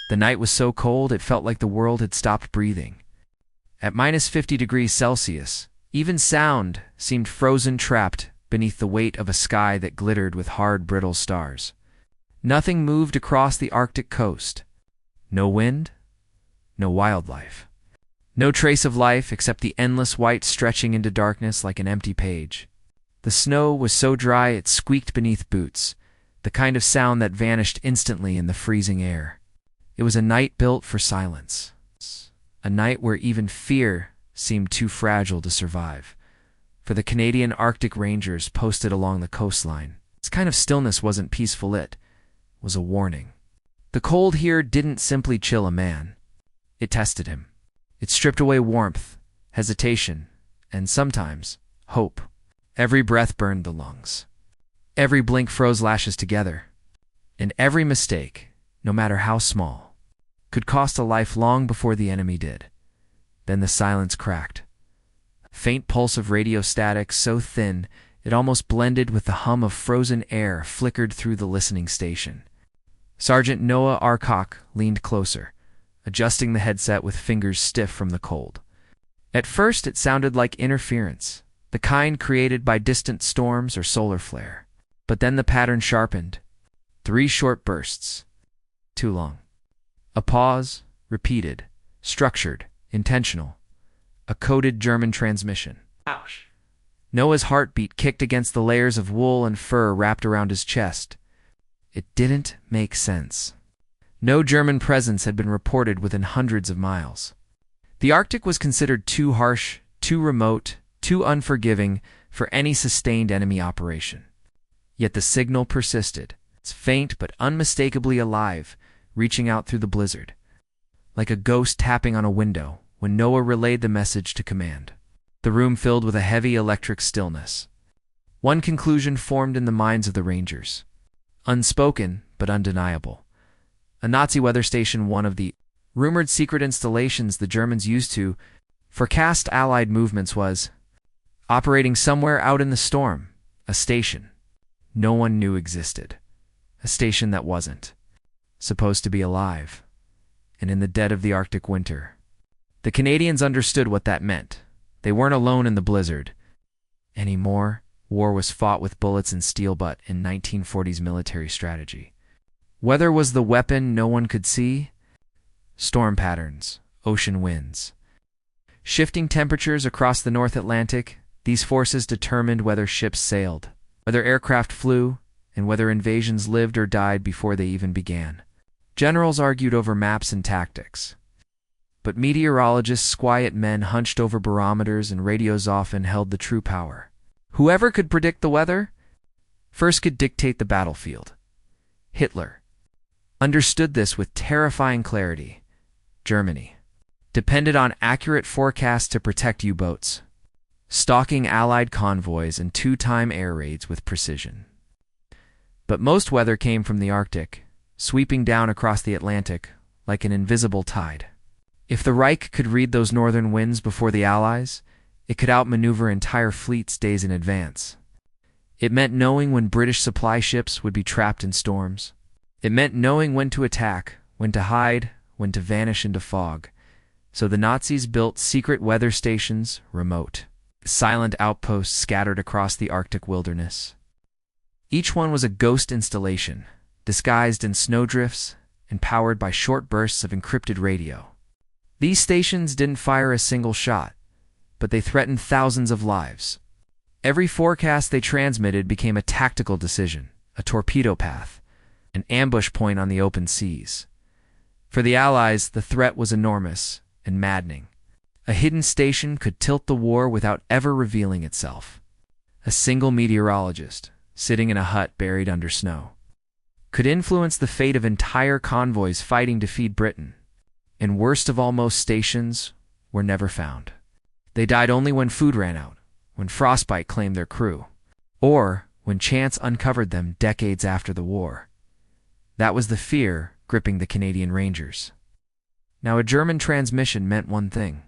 The night was so cold it felt like the world had stopped breathing. At -50 degrees Celsius, even sound seemed frozen, trapped beneath the weight of a sky that glittered with hard, brittle stars. Nothing moved across the Arctic coast. No wind, no wildlife. No trace of life except the endless white stretching into darkness like an empty page. The snow was so dry it squeaked beneath boots, the kind of sound that vanished instantly in the freezing air. It was a night built for silence. A night where even fear seemed too fragile to survive. For the Canadian Arctic Rangers posted along the coastline, this kind of stillness wasn't peaceful, it was a warning. The cold here didn't simply chill a man. It tested him. It stripped away warmth, hesitation, and sometimes hope. Every breath burned the lungs. Every blink froze lashes together. And every mistake, no matter how small, could cost a life long before the enemy did. Then the silence cracked. A faint pulse of radio static so thin it almost blended with the hum of frozen air flickered through the listening station. Sergeant Noah Arcock leaned closer, adjusting the headset with fingers stiff from the cold. At first it sounded like interference, the kind created by distant storms or solar flare. But then the pattern sharpened. 3 short bursts. Too long. A pause, repeated, structured, intentional. A coded German transmission. Ouch. Noah's heartbeat kicked against the layers of wool and fur wrapped around his chest. It didn't make sense. No German presence had been reported within hundreds of miles. The Arctic was considered too harsh, too remote, too unforgiving for any sustained enemy operation. Yet the signal persisted. It's faint but unmistakably alive, reaching out through the blizzard. Like a ghost tapping on a window when Noah relayed the message to command. The room filled with a heavy electric stillness. One conclusion formed in the minds of the Rangers. Unspoken, but undeniable. A Nazi weather station, one of the rumored secret installations the Germans used to forecast Allied movements, was operating somewhere out in the storm. A station no one knew existed. A station that wasn't supposed to be alive. And in the dead of the Arctic winter, the Canadians understood what that meant. They weren't alone in the blizzard anymore. War was fought with bullets and steel butt in 1940s military strategy. Weather was the weapon no one could see. Storm patterns, ocean winds, shifting temperatures across the North Atlantic, these forces determined whether ships sailed, whether aircraft flew, and whether invasions lived or died before they even began. Generals argued over maps and tactics. But meteorologists, quiet men hunched over barometers, and radios often held the true power. Whoever could predict the weather first could dictate the battlefield. Hitler understood this with terrifying clarity. Germany depended on accurate forecasts to protect U-boats, stalking Allied convoys and 2-time air raids with precision. But most weather came from the Arctic, sweeping down across the Atlantic like an invisible tide. If the Reich could read those northern winds before the Allies, it could outmaneuver entire fleets days in advance. It meant knowing when British supply ships would be trapped in storms. It meant knowing when to attack, when to hide, when to vanish into fog. So the Nazis built secret weather stations, remote, silent outposts scattered across the Arctic wilderness. Each one was a ghost installation, disguised in snowdrifts and powered by short bursts of encrypted radio. These stations didn't fire a single shot, but they threatened thousands of lives. Every forecast they transmitted became a tactical decision, a torpedo path, an ambush point on the open seas. For the Allies, the threat was enormous and maddening. A hidden station could tilt the war without ever revealing itself. A single meteorologist, sitting in a hut buried under snow, could influence the fate of entire convoys fighting to feed Britain. And worst of all, most stations were never found. They died only when food ran out, when frostbite claimed their crew, or when chance uncovered them decades after the war. That was the fear gripping the Canadian Rangers. Now, a German transmission meant one thing.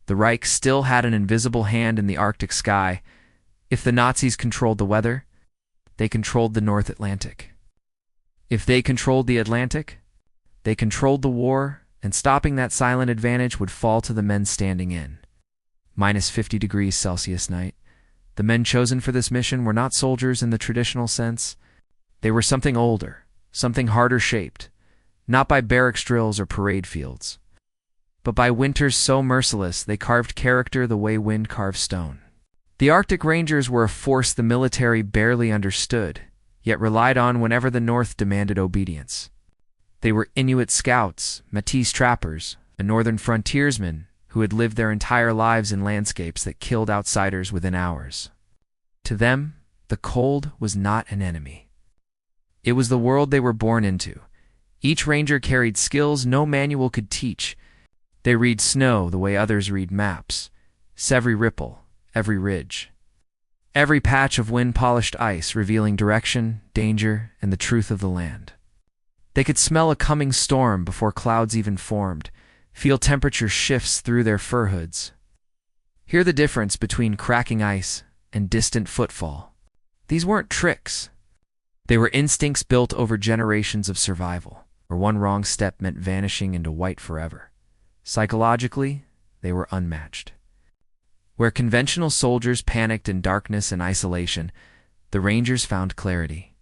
The Reich still had an invisible hand in the Arctic sky. If the Nazis controlled the weather, they controlled the North Atlantic. If they controlled the Atlantic, They controlled the war, and stopping that silent advantage would fall to the men standing in. -50 degrees Celsius night. The men chosen for this mission were not soldiers in the traditional sense. They were something older, something harder shaped, not by barracks drills or parade fields, but by winters so merciless they carved character the way wind carves stone. The Arctic Rangers were a force the military barely understood, yet relied on whenever the North demanded obedience. They were Inuit scouts, Métis trappers, and northern frontiersmen who had lived their entire lives in landscapes that killed outsiders within hours. To them, the cold was not an enemy. It was the world they were born into. Each ranger carried skills no manual could teach. They read snow the way others read maps, every ripple, every ridge, every patch of wind-polished ice revealing direction, danger, and the truth of the land. They could smell a coming storm before clouds even formed, feel temperature shifts through their fur hoods, hear the difference between cracking ice and distant footfall. These weren't tricks. They were instincts built over generations of survival, where one wrong step meant vanishing into white forever. Psychologically, they were unmatched. Where conventional soldiers panicked in darkness and isolation, the Rangers found clarity.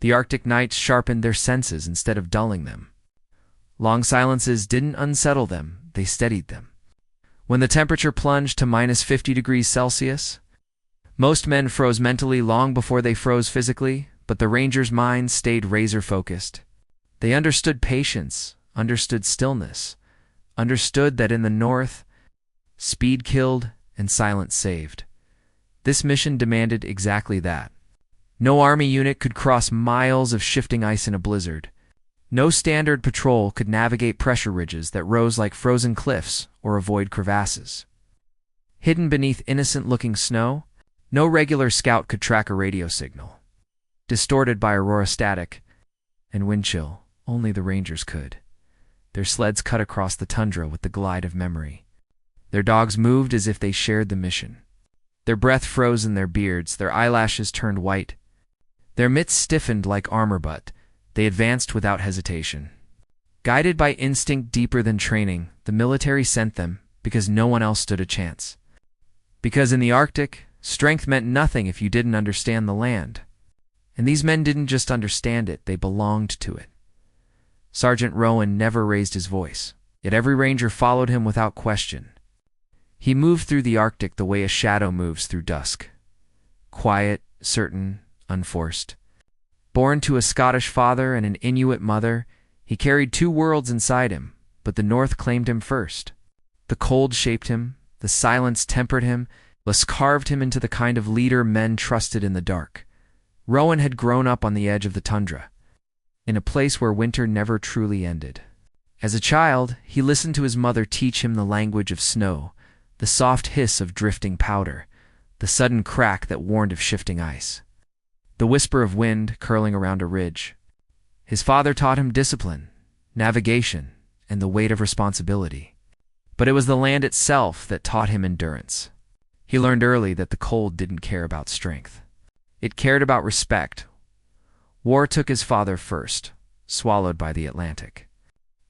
The Arctic nights sharpened their senses instead of dulling them. Long silences didn't unsettle them, they steadied them. When the temperature plunged to -50 degrees Celsius, most men froze mentally long before they froze physically, but the Rangers' minds stayed razor-focused. They understood patience, understood stillness, understood that in the North, speed killed and silence saved. This mission demanded exactly that. No army unit could cross miles of shifting ice in a blizzard. No standard patrol could navigate pressure ridges that rose like frozen cliffs or avoid crevasses. Hidden beneath innocent-looking snow, no regular scout could track a radio signal. Distorted by aurora static and wind chill, only the Rangers could. Their sleds cut across the tundra with the glide of memory. Their dogs moved as if they shared the mission. Their breath froze in their beards, their eyelashes turned white. Their mitts stiffened like armor, but they advanced without hesitation. Guided by instinct deeper than training, the military sent them because no one else stood a chance. Because in the Arctic, strength meant nothing if you didn't understand the land. And these men didn't just understand it, they belonged to it. Sergeant Rowan never raised his voice, yet every ranger followed him without question. He moved through the Arctic the way a shadow moves through dusk. Quiet, certain, unforced. Born to a Scottish father and an Inuit mother, he carried two worlds inside him, but the North claimed him first. The cold shaped him, the silence tempered him, thus carved him into the kind of leader men trusted in the dark. Rowan had grown up on the edge of the tundra, in a place where winter never truly ended. As a child, he listened to his mother teach him the language of snow, the soft hiss of drifting powder, the sudden crack that warned of shifting ice, the whisper of wind curling around a ridge. His father taught him discipline, navigation, and the weight of responsibility. But it was the land itself that taught him endurance. He learned early that the cold didn't care about strength. It cared about respect. War took his father first, swallowed by the Atlantic.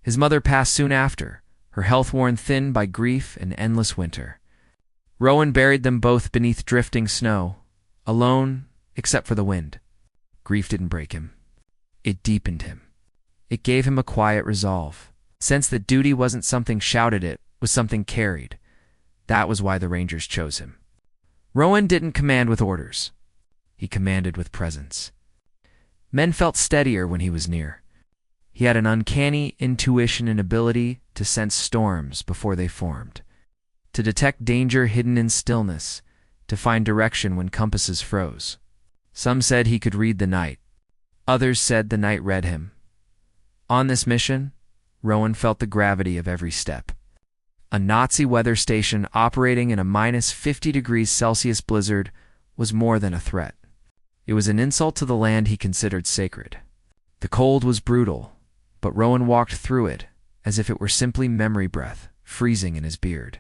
His mother passed soon after, her health worn thin by grief and endless winter. Rowan buried them both beneath drifting snow, alone except for the wind. Grief didn't break him. It deepened him. It gave him a quiet resolve, sense that duty wasn't something shouted, it was something carried. That was why the Rangers chose him. Rowan didn't command with orders. He commanded with presence. Men felt steadier when he was near. He had an uncanny intuition and ability to sense storms before they formed, to detect danger hidden in stillness, to find direction when compasses froze. Some said he could read the night. Others said the night read him. On this mission, Rowan felt the gravity of every step. A Nazi weather station operating in a -50 degrees Celsius blizzard was more than a threat. It was an insult to the land he considered sacred. The cold was brutal, but Rowan walked through it as if it were simply memory breath freezing in his beard.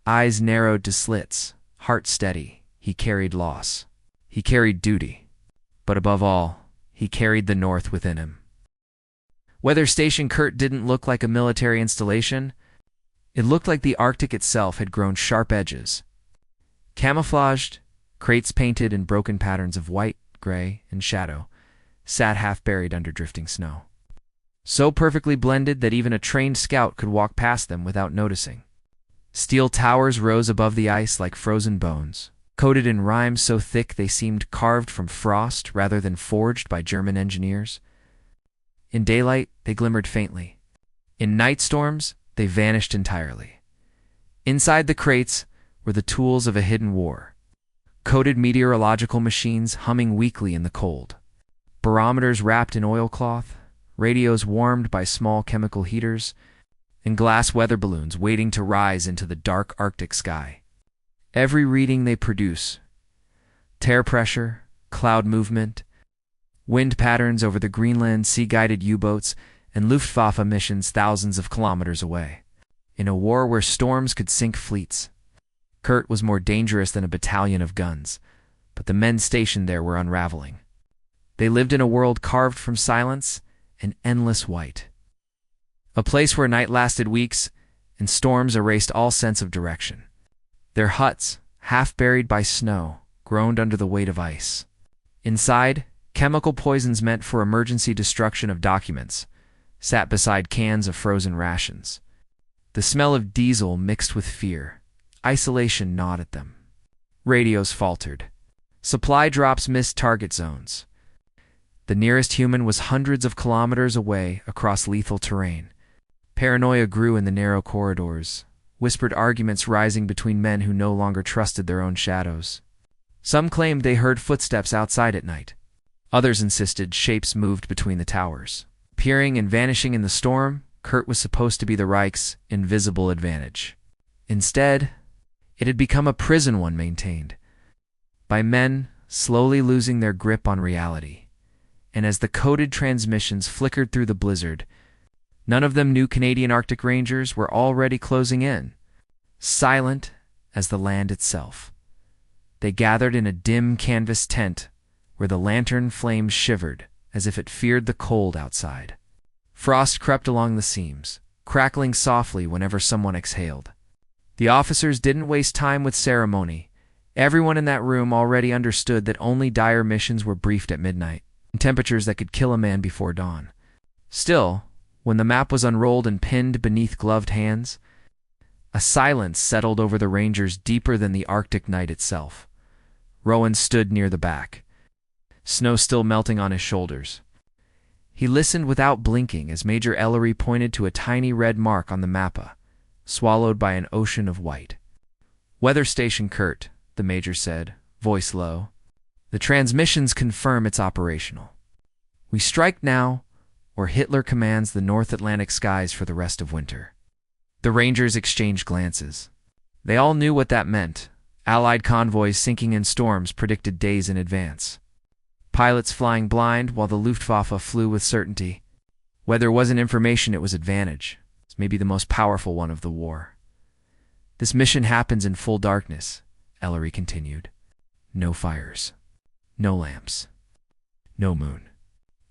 Eyes narrowed to slits, heart steady, he carried loss. He carried duty. But above all, he carried the North within him. Weather Station Kurt didn't look like a military installation. It looked like the Arctic itself had grown sharp edges. Camouflaged, crates painted in broken patterns of white, gray, and shadow sat half buried under drifting snow, so perfectly blended that even a trained scout could walk past them without noticing. Steel towers rose above the ice like frozen bones, coated in rimes so thick they seemed carved from frost rather than forged by German engineers. In daylight, they glimmered faintly. In night storms, they vanished entirely. Inside the crates were the tools of a hidden war. Coated meteorological machines humming weakly in the cold. Barometers wrapped in oilcloth, radios warmed by small chemical heaters, and glass weather balloons waiting to rise into the dark Arctic sky. Every reading they produce, tear pressure, cloud movement, wind patterns over the Greenland sea-guided U-boats, and Luftwaffe missions thousands of kilometers away. In a war where storms could sink fleets, Kurt was more dangerous than a battalion of guns, but the men stationed there were unraveling. They lived in a world carved from silence and endless white. A place where night lasted weeks and storms erased all sense of direction. Their huts, half buried by snow, groaned under the weight of ice. Inside, chemical poisons meant for emergency destruction of documents sat beside cans of frozen rations. The smell of diesel mixed with fear. Isolation gnawed at them. Radios faltered. Supply drops missed target zones. The nearest human was hundreds of kilometers away across lethal terrain. Paranoia grew in the narrow corridors, whispered arguments rising between men who no longer trusted their own shadows. Some claimed they heard footsteps outside at night. Others insisted shapes moved between the towers. Appearing and vanishing in the storm, Kurt was supposed to be the Reich's invisible advantage. Instead, it had become a prison one maintained by men slowly losing their grip on reality. And as the coded transmissions flickered through the blizzard, none of them knew Canadian Arctic Rangers were already closing in, silent as the land itself. They gathered in a dim canvas tent where the lantern flames shivered as if it feared the cold outside. Frost crept along the seams, crackling softly whenever someone exhaled. The officers didn't waste time with ceremony. Everyone in that room already understood that only dire missions were briefed at midnight, and temperatures that could kill a man before dawn. Still, when the map was unrolled and pinned beneath gloved hands, a silence settled over the Rangers deeper than the Arctic night itself. Rowan stood near the back, snow still melting on his shoulders. He listened without blinking as Major Ellery pointed to a tiny red mark on the mappa, swallowed by an ocean of white. "Weather Station Kurt," the major said, voice low. "The transmissions confirm it's operational. We strike now, or Hitler commands the North Atlantic skies for the rest of winter." The Rangers exchanged glances. They all knew what that meant. Allied convoys sinking in storms predicted days in advance. Pilots flying blind while the Luftwaffe flew with certainty. Weather wasn't information, it was advantage. It's maybe the most powerful one of the war. "This mission happens in full darkness," Ellery continued. "No fires. No lamps. No moon.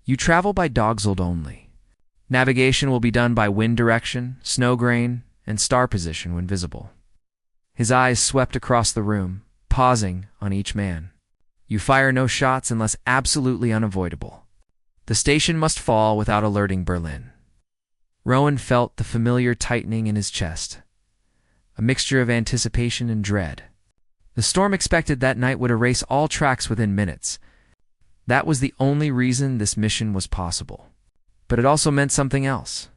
You travel by dogsled only. Navigation will be done by wind direction, snow grain, and star position when visible." His eyes swept across the room, pausing on each man. "You fire no shots unless absolutely unavoidable. The station must fall without alerting Berlin." Rowan felt the familiar tightening in his chest, a mixture of anticipation and dread. The storm expected that night would erase all tracks within minutes. That was the only reason this mission was possible. But it also meant something else.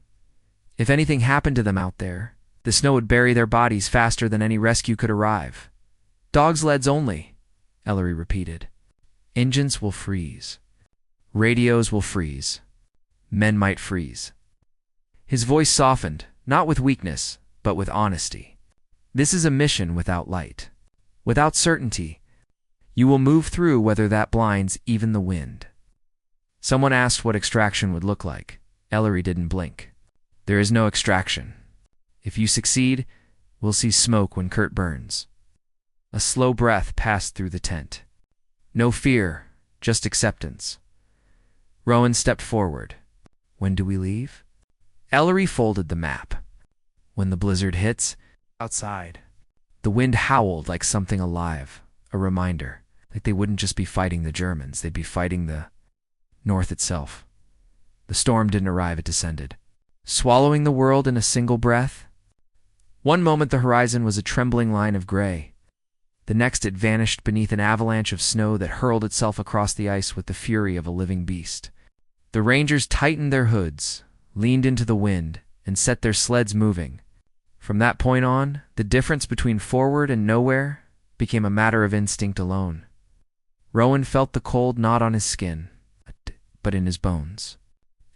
If anything happened to them out there, the snow would bury their bodies faster than any rescue could arrive. "Dogsleds only," Ellery repeated. "Engines will freeze. Radios will freeze. Men might freeze." His voice softened, not with weakness, but with honesty. "This is a mission without light, without certainty. You will move through whether that blinds even the wind." Someone asked what extraction would look like. Ellery didn't blink. "There is no extraction. If you succeed, we'll see smoke when Kurt burns." A slow breath passed through the tent. No fear, just acceptance. Rowan stepped forward. When do we leave? Ellery folded the map. When the blizzard hits, outside. The wind howled like something alive, a reminder, like they wouldn't just be fighting the Germans, they'd be fighting the North itself. The storm didn't arrive, it descended, swallowing the world in a single breath. One moment the horizon was a trembling line of gray. The next it vanished beneath an avalanche of snow that hurled itself across the ice with the fury of a living beast. The Rangers tightened their hoods, leaned into the wind, and set their sleds moving. From that point on, the difference between forward and nowhere became a matter of instinct alone. Rowan felt the cold not on his skin, but in his bones.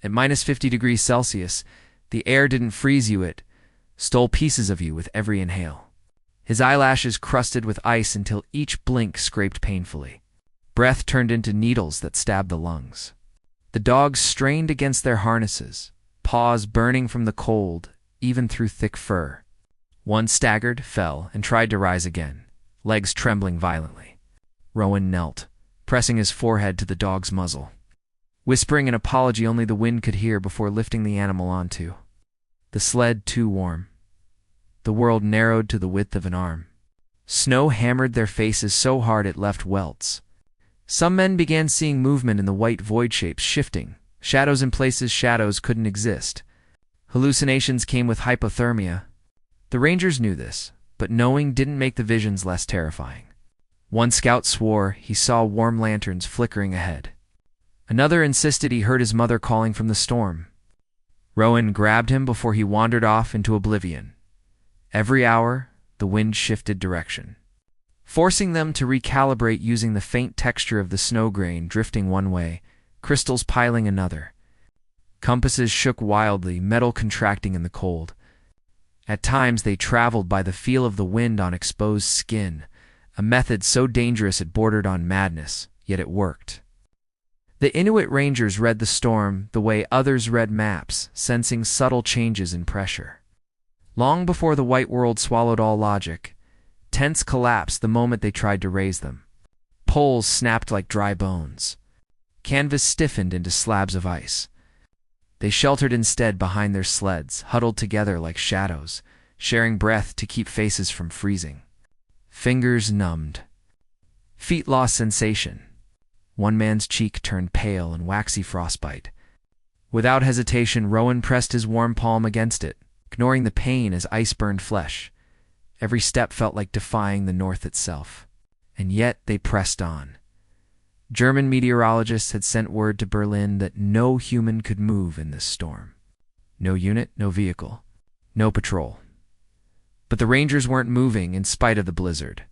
At minus 50 degrees Celsius, the air didn't freeze you, it stole pieces of you with every inhale. His eyelashes crusted with ice until each blink scraped painfully. Breath turned into needles that stabbed the lungs. The dogs strained against their harnesses, paws burning from the cold, even through thick fur. One staggered, fell, and tried to rise again, legs trembling violently. Rowan knelt, pressing his forehead to the dog's muzzle, whispering an apology only the wind could hear before lifting the animal onto. The sled too warm. The world narrowed to the width of an arm. Snow hammered their faces so hard it left welts. Some men began seeing movement in the white void shapes shifting, shadows in places shadows couldn't exist. Hallucinations came with hypothermia. The Rangers knew this, but knowing didn't make the visions less terrifying. One scout swore he saw warm lanterns flickering ahead. Another insisted he heard his mother calling from the storm. Rowan grabbed him before he wandered off into oblivion. Every hour, the wind shifted direction, forcing them to recalibrate using the faint texture of the snow grain drifting one way, crystals piling another. Compasses shook wildly, metal contracting in the cold. At times they traveled by the feel of the wind on exposed skin, a method so dangerous it bordered on madness, yet it worked. The Inuit Rangers read the storm the way others read maps, sensing subtle changes in pressure. Long before the white world swallowed all logic, tents collapsed the moment they tried to raise them. Poles snapped like dry bones. Canvas stiffened into slabs of ice. They sheltered instead behind their sleds, huddled together like shadows, sharing breath to keep faces from freezing. Fingers numbed. Feet lost sensation. One man's cheek turned pale in waxy frostbite. Without hesitation, Rowan pressed his warm palm against it, ignoring the pain as ice burned flesh. Every step felt like defying the North itself. And yet they pressed on. German meteorologists had sent word to Berlin that no human could move in this storm. No unit, no vehicle, no patrol. But the Rangers weren't moving in spite of the blizzard.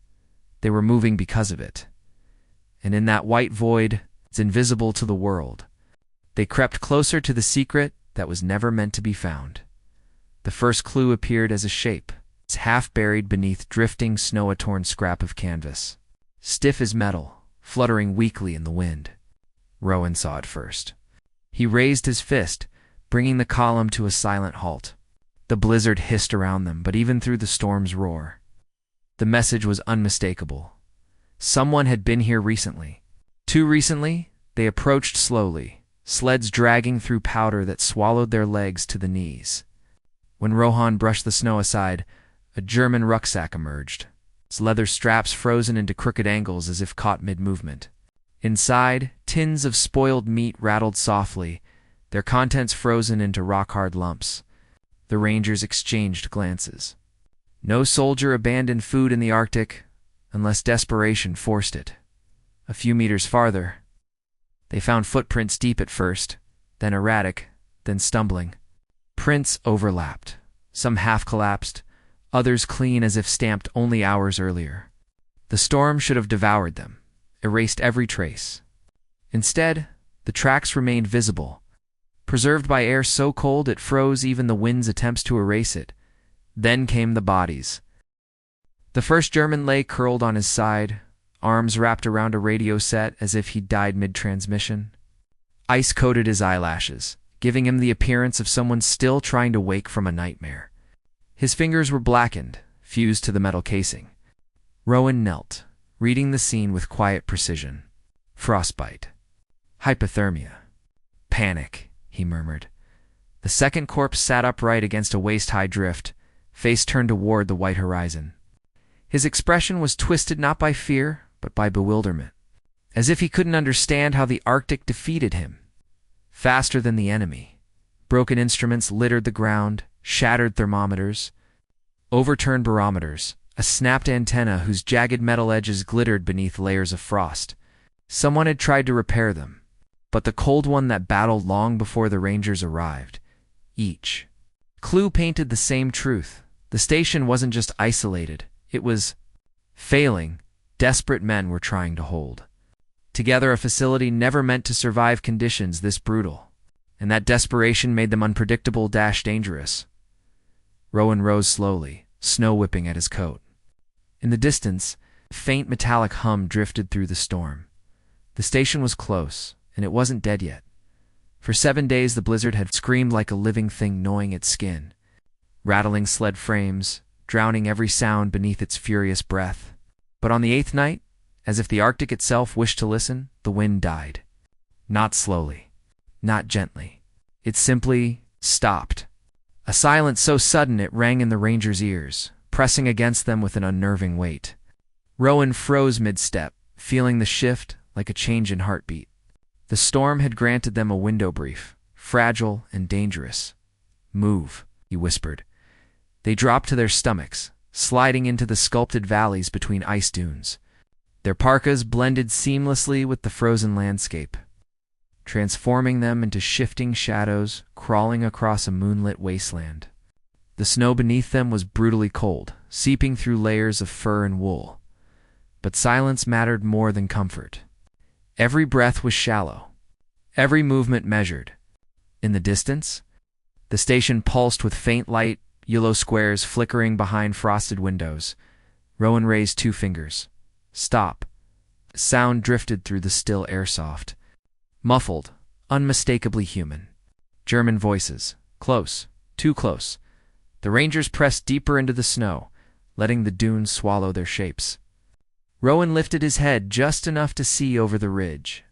They were moving because of it. And in that white void, it's invisible to the world. They crept closer to the secret that was never meant to be found. The first clue appeared as a shape. It's half buried beneath drifting snow-torn scrap of canvas. Stiff as metal, fluttering weakly in the wind. Rowan saw it first. He raised his fist, bringing the column to a silent halt. The blizzard hissed around them, but even through the storm's roar, the message was unmistakable. Someone had been here recently. Too recently, they approached slowly, sleds dragging through powder that swallowed their legs to the knees. When Rohan brushed the snow aside, a German rucksack emerged, its leather straps frozen into crooked angles as if caught mid-movement. Inside, tins of spoiled meat rattled softly, their contents frozen into rock-hard lumps. The Rangers exchanged glances. No soldier abandoned food in the Arctic unless desperation forced it. A few meters farther, they found footprints deep at first, then erratic, then stumbling. Prints overlapped, some half-collapsed, others clean as if stamped only hours earlier. The storm should have devoured them, erased every trace. Instead, the tracks remained visible, preserved by air so cold it froze even the wind's attempts to erase it. Then came the bodies. The first German lay curled on his side, arms wrapped around a radio set as if he'd died mid-transmission. Ice coated his eyelashes, giving him the appearance of someone still trying to wake from a nightmare. His fingers were blackened, fused to the metal casing. Rowan knelt, reading the scene with quiet precision. Frostbite. Hypothermia. Panic, he murmured. The second corpse sat upright against a waist-high drift, face turned toward the white horizon. His expression was twisted not by fear, but by bewilderment, as if he couldn't understand how the Arctic defeated him. Faster than the enemy. Broken instruments littered the ground, shattered thermometers, overturned barometers, a snapped antenna whose jagged metal edges glittered beneath layers of frost. Someone had tried to repair them, but the cold one that battled long before the Rangers arrived. Each clue painted the same truth. The station wasn't just isolated, it was failing. Desperate men were trying to hold together a facility never meant to survive conditions this brutal, and that desperation made them unpredictable-dangerous. Rowan rose slowly, snow whipping at his coat. In the distance, a faint metallic hum drifted through the storm. The station was close, and it wasn't dead yet. For 7 days the blizzard had screamed like a living thing gnawing its skin, rattling sled frames, drowning every sound beneath its furious breath. But on the 8th night, as if the Arctic itself wished to listen, the wind died. Not slowly, not gently. It simply stopped. A silence so sudden it rang in the Rangers' ears, pressing against them with an unnerving weight. Rowan froze mid-step, feeling the shift like a change in heartbeat. The storm had granted them a window brief, fragile and dangerous. "Move," he whispered. They dropped to their stomachs, sliding into the sculpted valleys between ice dunes. Their parkas blended seamlessly with the frozen landscape, transforming them into shifting shadows crawling across a moonlit wasteland. The snow beneath them was brutally cold, seeping through layers of fur and wool. But silence mattered more than comfort. Every breath was shallow, every movement measured. In the distance, the station pulsed with faint light, yellow squares flickering behind frosted windows. Rowan raised 2 fingers. "Stop." Sound drifted through the still airsoft. Muffled, unmistakably human. German voices. Close, too close. The Rangers pressed deeper into the snow, letting the dunes swallow their shapes. Rowan lifted his head just enough to see over the ridge.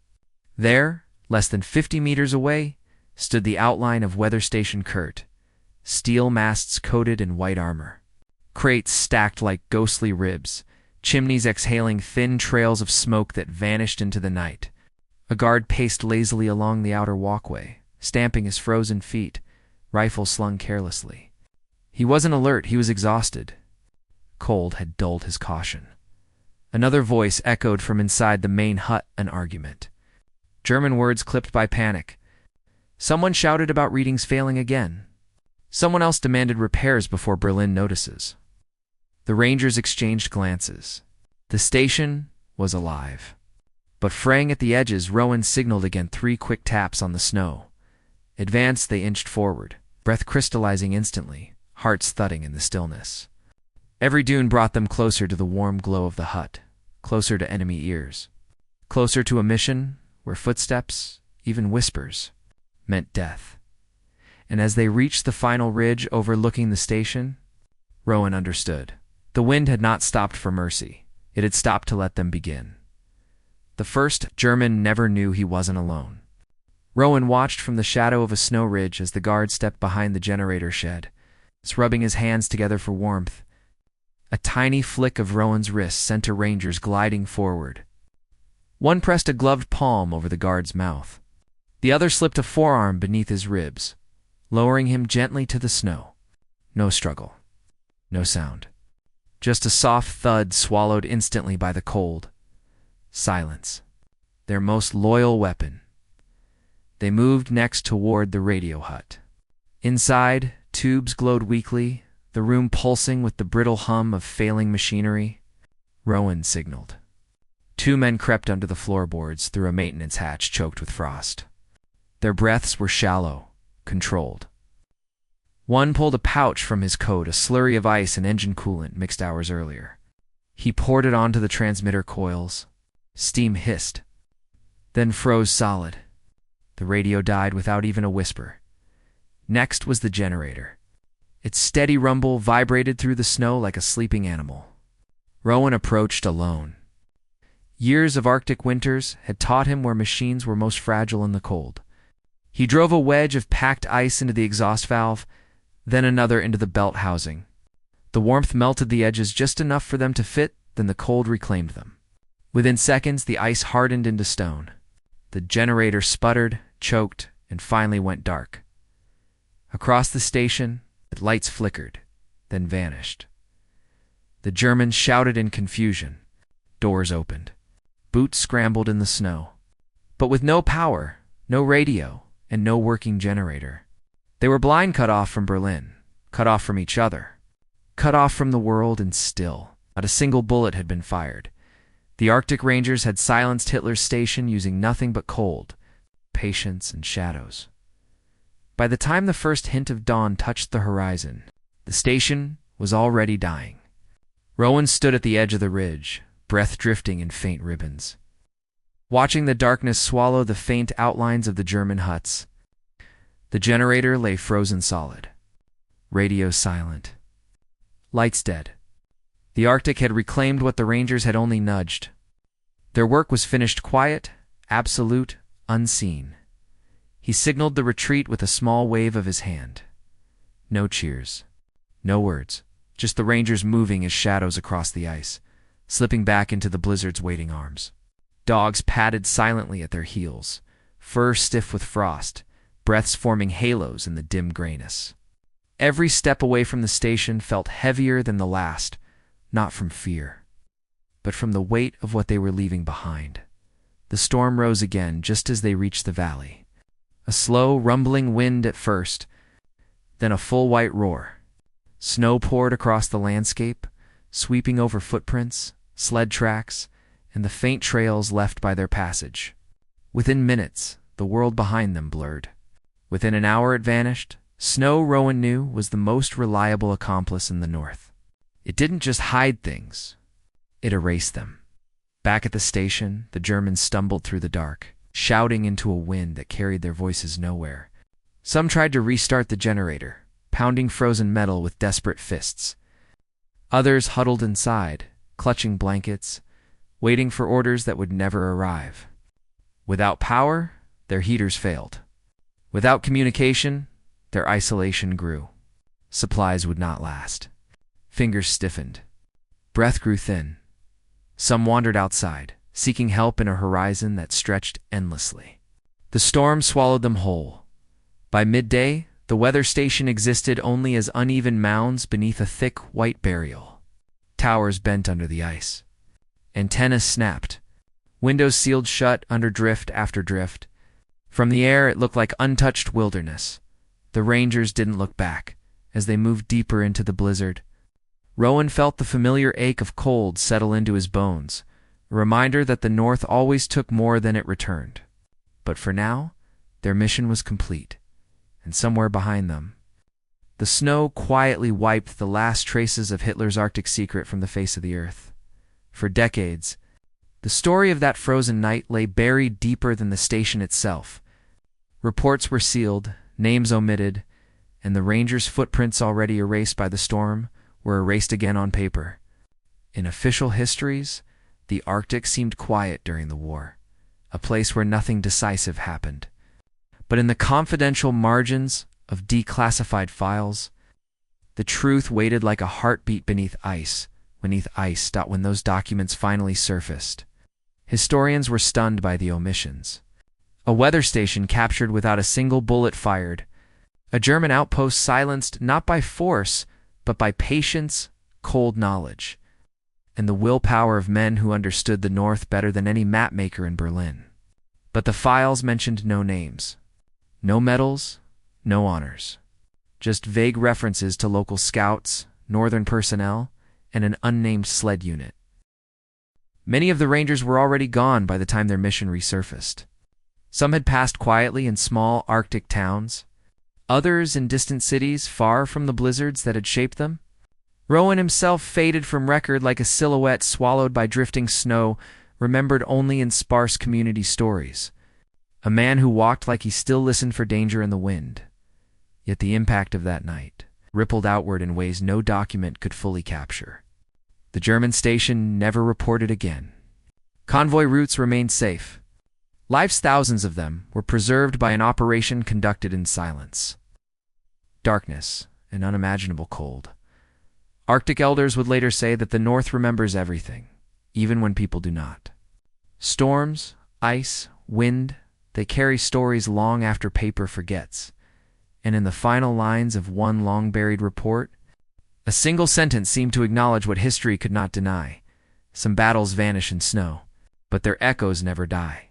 There, less than 50 meters away, stood the outline of Weather Station Kurt, steel masts coated in white armor, crates stacked like ghostly ribs, chimneys exhaling thin trails of smoke that vanished into the night. A guard paced lazily along the outer walkway, stamping his frozen feet, rifle slung carelessly. He wasn't alert, he was exhausted. Cold had dulled his caution. Another voice echoed from inside the main hut, an argument. German words clipped by panic. Someone shouted about readings failing again. Someone else demanded repairs before Berlin notices. The Rangers exchanged glances. The station was alive. But fraying at the edges, Rowan signaled again 3 quick taps on the snow. Advanced, they inched forward, breath crystallizing instantly, hearts thudding in the stillness. Every dune brought them closer to the warm glow of the hut, closer to enemy ears, closer to a mission where footsteps, even whispers, meant death. And as they reached the final ridge overlooking the station, Rowan understood. The wind had not stopped for mercy. It had stopped to let them begin. The first German never knew he wasn't alone. Rowan watched from the shadow of a snow ridge as the guard stepped behind the generator shed, rubbing his hands together for warmth. A tiny flick of Rowan's wrist sent a Rangers gliding forward. One pressed a gloved palm over the guard's mouth. The other slipped a forearm beneath his ribs, lowering him gently to the snow. No struggle. No sound. Just a soft thud swallowed instantly by the cold. Silence. Their most loyal weapon. They moved next toward the radio hut. Inside, tubes glowed weakly, the room pulsing with the brittle hum of failing machinery. Rowan signaled. 2 men crept under the floorboards through a maintenance hatch choked with frost. Their breaths were shallow, controlled. One pulled a pouch from his coat, a slurry of ice and engine coolant mixed hours earlier. He poured it onto the transmitter coils. Steam hissed, then froze solid. The radio died without even a whisper. Next was the generator. Its steady rumble vibrated through the snow like a sleeping animal. Rowan approached alone. Years of Arctic winters had taught him where machines were most fragile in the cold. He drove a wedge of packed ice into the exhaust valve, then another into the belt housing. The warmth melted the edges just enough for them to fit, then the cold reclaimed them. Within seconds, the ice hardened into stone. The generator sputtered, choked, and finally went dark. Across the station, the lights flickered, then vanished. The Germans shouted in confusion. Doors opened. Boots scrambled in the snow. But with no power, no radio, and no working generator. They were blind, cut off from Berlin, cut off from each other, cut off from the world, and still, not a single bullet had been fired. The Arctic Rangers had silenced Hitler's station using nothing but cold, patience, and shadows. By the time the first hint of dawn touched the horizon, the station was already dying. Rowan stood at the edge of the ridge, breath drifting in faint ribbons, watching the darkness swallow the faint outlines of the German huts. The generator lay frozen solid. Radio silent. Lights dead. The Arctic had reclaimed what the Rangers had only nudged. Their work was finished quiet, absolute, unseen. He signaled the retreat with a small wave of his hand. No cheers. No words. Just the Rangers moving as shadows across the ice, slipping back into the blizzard's waiting arms. Dogs padded silently at their heels, fur stiff with frost, breaths forming halos in the dim grayness. Every step away from the station felt heavier than the last, not from fear, but from the weight of what they were leaving behind. The storm rose again just as they reached the valley. A slow, rumbling wind at first, then a full white roar. Snow poured across the landscape, sweeping over footprints, sled tracks, and the faint trails left by their passage. Within minutes, the world behind them blurred. Within an hour it vanished. Snow, Rowan knew, was the most reliable accomplice in the North. It didn't just hide things, it erased them. Back at the station, the Germans stumbled through the dark, shouting into a wind that carried their voices nowhere. Some tried to restart the generator, pounding frozen metal with desperate fists. Others huddled inside, clutching blankets, waiting for orders that would never arrive. Without power, their heaters failed. Without communication, their isolation grew. Supplies would not last. Fingers stiffened. Breath grew thin. Some wandered outside, seeking help in a horizon that stretched endlessly. The storm swallowed them whole. By midday, the weather station existed only as uneven mounds beneath a thick white burial. Towers bent under the ice. Antennas snapped. Windows sealed shut under drift after drift. From the air, it looked like untouched wilderness. The Rangers didn't look back as they moved deeper into the blizzard. Rowan felt the familiar ache of cold settle into his bones, a reminder that the North always took more than it returned. But for now, their mission was complete, and somewhere behind them, the snow quietly wiped the last traces of Hitler's Arctic secret from the face of the earth. For decades, the story of that frozen night lay buried deeper than the station itself. Reports were sealed, names omitted, and the Rangers' footprints already erased by the storm were erased again on paper. In official histories, the Arctic seemed quiet during the war, a place where nothing decisive happened. But in the confidential margins of declassified files, the truth waited like a heartbeat beneath ice when those documents finally surfaced. Historians were stunned by the omissions. A weather station captured without a single bullet fired. A German outpost silenced not by force, but by patience, cold knowledge, and the willpower of men who understood the North better than any mapmaker in Berlin. But the files mentioned no names, no medals, no honors, just vague references to local scouts, northern personnel, and an unnamed sled unit. Many of the Rangers were already gone by the time their mission resurfaced. Some had passed quietly in small Arctic towns, others in distant cities far from the blizzards that had shaped them. Rowan himself faded from record like a silhouette swallowed by drifting snow, remembered only in sparse community stories. A man who walked like he still listened for danger in the wind. Yet the impact of that night rippled outward in ways no document could fully capture. The German station never reported again. Convoy routes remained safe. Lives, thousands of them, were preserved by an operation conducted in silence. Darkness and unimaginable cold. Arctic elders would later say that the North remembers everything, even when people do not. Storms, ice, wind, they carry stories long after paper forgets. And in the final lines of one long-buried report, a single sentence seemed to acknowledge what history could not deny. Some battles vanish in snow, but their echoes never die.